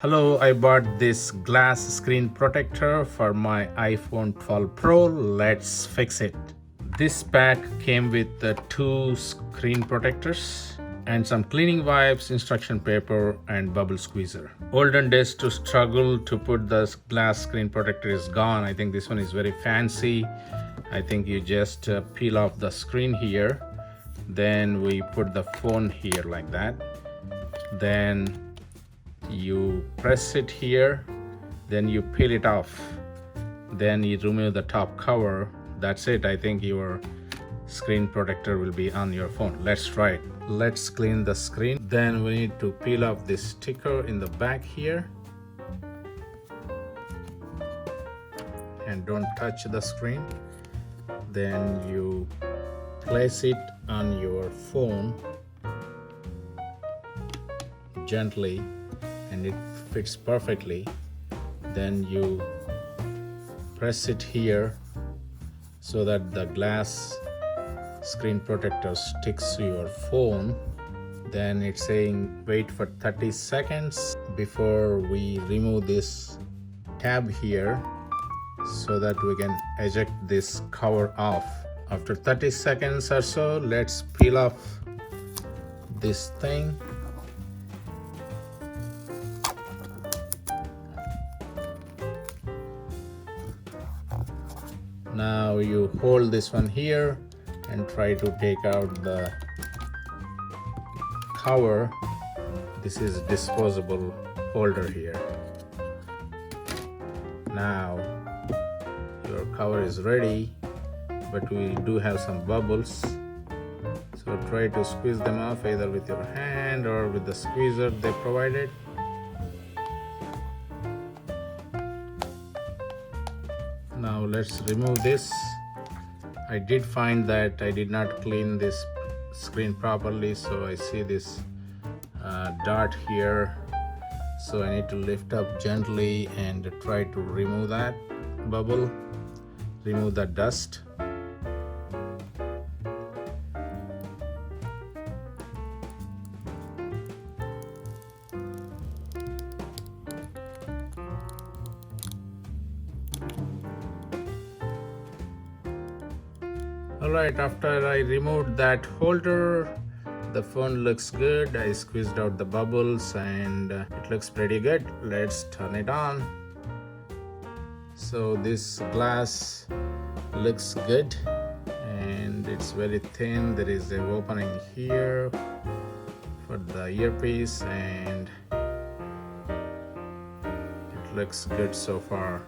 Hello, I bought this glass screen protector for my iPhone 12 Pro. Let's fix it. This pack came with the two screen protectors and some cleaning wipes, instruction paper, and bubble squeezer. Olden days to struggle to put the glass screen protector is gone. I think this one is very fancy. I think you just peel off the screen here. Then we put the phone here like that. Then you press it here, then you peel it off, then you remove the top cover. That's it. I think your screen protector will be on your phone. Let's try it. Let's clean the screen. Then we need to peel off this sticker in the back here, and don't touch the screen. Then you place it on your phone gently, and it fits perfectly. Then you press it here so that the glass screen protector sticks to your phone. Then it's saying wait for 30 seconds before we remove this tab here so that we can eject this cover off. After 30 seconds or so, let's peel off this thing. Now you hold this one here and try to take out the cover. This is disposable holder here. Now your cover is ready, but we do have some bubbles. So try to squeeze them off either with your hand or with the squeezer they provided. Now let's remove this. I did find that I did not clean this screen properly, so I see this dot here. So I need to lift up gently and try to remove that bubble, remove the dust. Alright, after I removed that holder, the phone looks good. I squeezed out the bubbles and it looks pretty good. Let's turn it on. So this glass looks good and it's very thin. There is an opening here for the earpiece and it looks good so far.